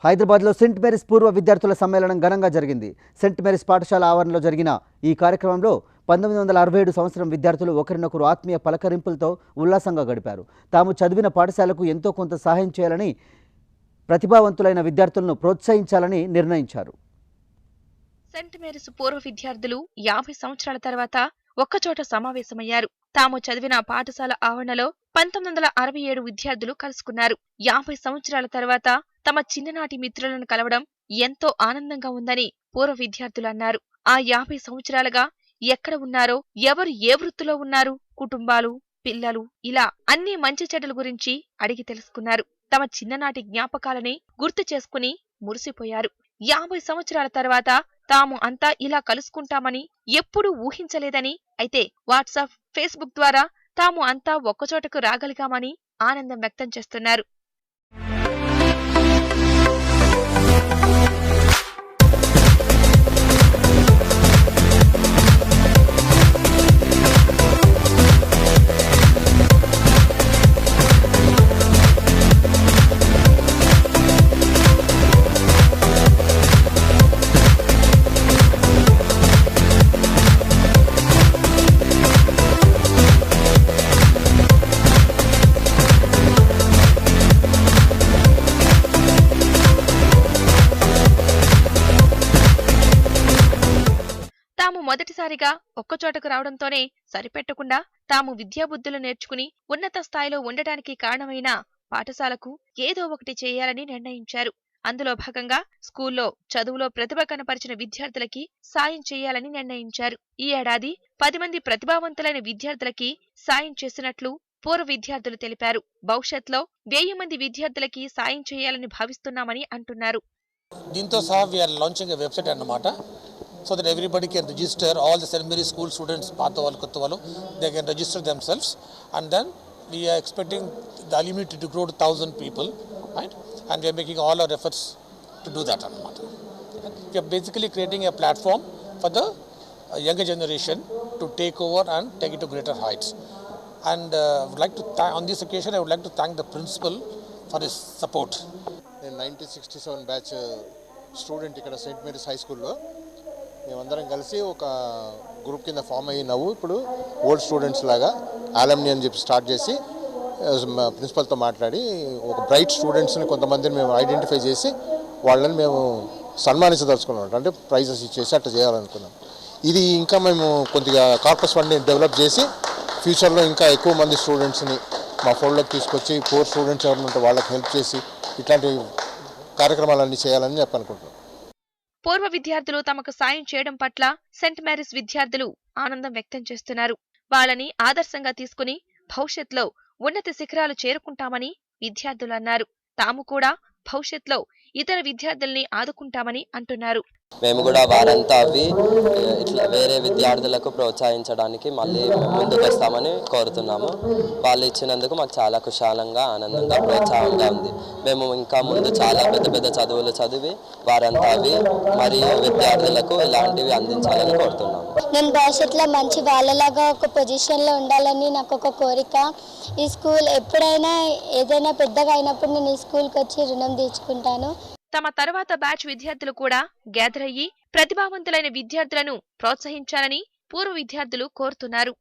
హైదరాబాద్లో Saint Mary's పూర్వ విద్యార్థుల సమ్మేళనం ఘనంగా జరిగింది. సెయింట్ మేరీస్ పాఠశాల ఆవరణలో జరిగిన ఈ కార్యక్రమంలో 1967 సంవత్సరం విద్యార్థులు ఒకరినొకరు ఆత్మీయ పలకరింపులతో ఉల్లాసంగా గడిపారు. తాము చదివిన పాఠశాలకు ఎంతో కొంత సహాయం చేయాలని, ప్రతిభావంతులైన విద్యార్థులను ప్రోత్సహించాలని నిర్ణయించారు. సెయింట్ మేరీస్ పూర్వ విద్యార్థులు 50 సంవత్సరాల తర్వాత ఒక్కచోట సమావేశమయ్యారు. తాము చదివిన పాఠశాల ఆవరణలో 1967 విద్యార్థులు కలుసుకున్నారు. 50 సంవత్సరాల తర్వాత తమ చిన్ననాటి మిత్రులను కలవడం ఎంతో ఆనందంగా ఉందని పూర్వ విద్యార్థులు అన్నారు. ఆ 50 సంవత్సరాలుగా ఎక్కడ ఉన్నారో, ఎవరు ఏ వృత్తిలో ఉన్నారు, కుటుంబాలు, పిల్లలు, ఇలా అన్ని మంచి చెడుల గురించి అడిగి తెలుసుకున్నారు. తమ చిన్ననాటి జ్ఞాపకాలని గుర్తు చేసుకుని మురిసిపోయారు. 50 సంవత్సరాల తర్వాత తాము అంతా ఇలా కలుసుకుంటామని ఎప్పుడూ ఊహించలేదని, అయితే వాట్సాప్, ఫేస్బుక్ ద్వారా తాము అంతా ఒక్కచోటకు రాగలిగామని ఆనందం వ్యక్తం చేస్తున్నారు. తాము మొదటిసారిగా ఒక్కచోటకు రావడంతోనే సరిపెట్టకుండా తాము విద్యాబుద్ధులు నేర్చుకుని ఉన్నత స్థాయిలో ఉండటానికి కారణమైన పాఠశాలకు ఏదో ఒకటి చేయాలని నిర్ణయించారు. అందులో భాగంగా స్కూల్లో చదువులో ప్రతిభ కనపరిచిన విద్యార్థులకి సాయం చేయాలని నిర్ణయించారు. ఈ ఏడాది 10 మంది ప్రతిభావంతులైన విద్యార్థులకి సాయం చేసినట్లు పూర్వ విద్యార్థులు తెలిపారు. భవిష్యత్తులో 1000 మంది విద్యార్థులకి సాయం చేయాలని భావిస్తున్నామని అంటున్నారు. దీంతో సహా we are launching a website అన్నమాట. So that everybody can register, all the St. Mary's school students, they can register themselves, and then we are expecting the alumni to grow to 1,000 people, right? And we are making all our efforts to do that. We are basically creating a platform for the younger generation to take over and take it to greater heights. And would like to on this occasion, I would like to thank the principal for his support. In 1967 batch student ఇక్కడ Saint Mary's high స్కూల్లో మేమందరం కలిసి ఒక group కింద form అయినావు. ఇప్పుడు old students లాగా ఆలమ్ని అని చెప్పి స్టార్ట్ చేసి ప్రిన్సిపల్తో మాట్లాడి ఒక బ్రైట్ స్టూడెంట్స్ని కొంతమందిని మేము ఐడెంటిఫై చేసి వాళ్ళని మేము సన్మానించదలుచుకున్నాం. అంటే ప్రైజెస్ ఇచ్చేసి అట్లా చేయాలనుకున్నాం. ఇది ఇంకా మేము కొద్దిగా కార్పస్ ఫండ్ని డెవలప్ చేసి ఫ్యూచర్లో ఇంకా ఎక్కువ మంది స్టూడెంట్స్ని మా ఫోల్డ్లోకి తీసుకొచ్చి పూర్ స్టూడెంట్స్ ఎవరు ఉంటే వాళ్ళకి హెల్ప్ చేసి ఇట్లాంటి కార్యక్రమాలన్నీ చేయాలని చెప్పనుకుంటున్నాం. పూర్వ విద్యార్థులు తమకు సాయం చేయడం పట్ల సెయింట్ మేరీస్ విద్యార్థులు ఆనందం వ్యక్తం చేస్తున్నారు. వాళ్ళని ఆదర్శంగా తీసుకుని భవిష్యత్తులో ఉన్నత శిఖరాలు చేరుకుంటామని విద్యార్థులు అన్నారు. తాము కూడా భవిష్యత్తులో ఇతర విద్యార్థుల్ని ఆదుకుంటామని అంటున్నారు. మేము కూడా వారంతా అవి ఇట్లా వేరే విద్యార్థులకు ప్రోత్సహించడానికి మళ్ళీ ముందుకు వస్తామని కోరుతున్నాము. వాళ్ళు ఇచ్చినందుకు మాకు చాలా కుశాలంగా, ఆనందంగా, ప్రోత్సాహంగా ఉంది. మేము ఇంకా ముందు చాలా పెద్ద పెద్ద చదువులు చదివి వారంతా అవి మరియు విద్యార్థులకు ఇలాంటివి అందించాలని కోరుతున్నాము. నేను భవిష్యత్తులో మంచి వాళ్ళలాగా ఒక పొజిషన్లో ఉండాలని నాకు ఒక కోరిక. ఈ స్కూల్ ఎప్పుడైనా ఏదైనా పెద్దగా అయినప్పుడు నేను ఈ స్కూల్కి వచ్చి రుణం తీర్చుకుంటాను. తమ తర్వాత బ్యాచ్ విద్యార్థులు కూడా గ్యాదర్ అయ్యి ప్రతిభావంతులైన విద్యార్థులను ప్రోత్సహించాలని పూర్వ విద్యార్థులు కోరుతున్నారు.